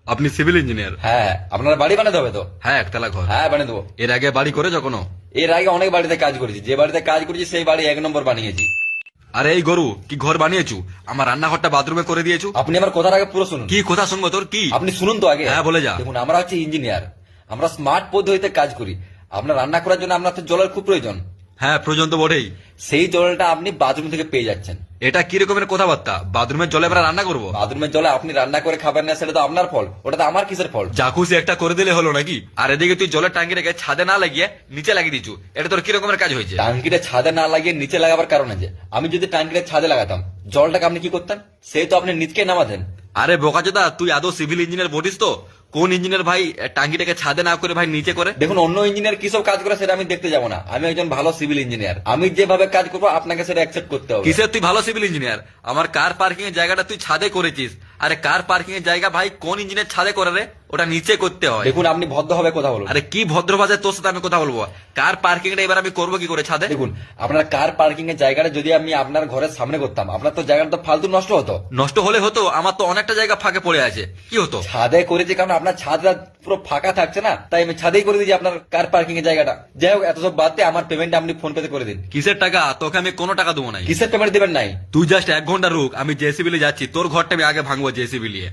আপনি civil engineer? হ্যাঁ, আপনার বাড়ি বানাতে হবে তো? হ্যাঁ, একতলা ঘর। হ্যাঁ, বানিয়ে দেবো। এর আগে বাড়ি করেছো কোনো? এর আগে অনেক বাড়িতে কাজ করেছি, যে বাড়িতে কাজ করেছি সেই বাড়ি 1 নম্বর বানিয়েছি। আরে এই গরু, কি ঘর বানিয়েছু? আমার রান্নাঘরটা বাথরুমে করে দিয়েছু। আপনি আমার কথার আগে পুরো শুনুন। কি কথা শুনবো তোর? কি আপনি শুনুন তো আগে। হ্যাঁ, বলে যা। দেখুন, আমরা হচ্ছে ইঞ্জিনিয়ার, আমরা স্মার্ট পদ্ধতিতে কাজ করি। আপনার রান্না করার জন্য আপনার তো জলের খুব প্রয়োজন। হ্যাঁ, প্রয়োজন তো বটেই। সেই জলটা আপনি বাথরুম থেকে পেয়ে যাচ্ছেন। এটা কি রকমের কথাবার্তা? বাথরুমের জলে আমরা রান্না করবো? বাথরুমের জলে আপনি রান্না করে খাবেন না, সেটা তো আপনার ফল, ওটা তো আমার কিসের ফল? জাকুসি একটা করে দিলে হলো নাকি? আর এদিকে তুই জলের টাঙ্কি রেখে ছাদে না লাগিয়ে নিচে লাগিয়ে দিচ্ছু, এটা তোর কি রকমের কাজ হয়েছে? টাঙ্কিটা ছাদে না লাগিয়ে নিচে লাগাবার কারণ আছে, আমি যদি টাঙ্কিটা ছাদে লাগাতাম জলটাকে আপনি কি করতেন? সেই তো আপনি নিচকে নামাতেন। আরে বোকাচোদা, তুই আদৌ সিভিল ইঞ্জিনিয়ার বলিস তো? কোন ইঞ্জিনিয়ার ভাই টাঙ্কিটাকে ছাদে না করে ভাই নিচে করে? দেখুন, অন্য ইঞ্জিনিয়ার কি সব কাজ করে সেটা আমি দেখতে যাবো না, আমি একজন ভালো সিভিল ইঞ্জিনিয়ার, আমি যেভাবে কাজ করবো আপনাকে সেটা অ্যাকসেপ্ট করতে হবে। কিসের তুই ভালো সিভিল ইঞ্জিনিয়ার? আমার কার পার্কিং এর জায়গাটা তুই ছাদে করেছিস। আরে কার পার্কিং এর জায়গা ভাই কোন ইঞ্জিনিয়ার ছাদে করে রে? ওটা নিচে করতে হয়। দেখুন, আপনি ভদ্রভাবে কথা বলুন। আরে কি ভদ্র ভাষায় তোর সাথে আমি কথা বলবো? কার পার্কিং টা এবার আমি করবো কি করে ছাদে? দেখুন, আপনার কার পার্কিং এর জায়গাটা যদি আমি আপনার ঘরের সামনে করতাম, আপনার তো জায়গাটা তো ফালতু নষ্ট হতো। নষ্ট হলে হতো, আমার তো অনেকটা জায়গা ফাঁকে পড়ে আছে, কি হতো? ছাদে করেছি কারণ আপনার ছাদটা পুরো ফাঁকা থাকছে না, তাই আমি ছাদেই করে দিয়েছি আপনার কার পার্কিং এর জায়গাটা। যাই হোক, এত সব বাদ দিয়ে আমার পেমেন্ট আপনি ফোন পেতে করে দিন। কিসের টাকা? তোকে আমি কোনো টাকা দেবো নাই। কিসের পেমেন্ট দেবেন নাই? তুই জাস্ট 1 ঘন্টা রুক, আমি জেসিবি যাচ্ছি, তোর ঘরটা আমি আগে ভাঙবো জেসিবি নিয়ে।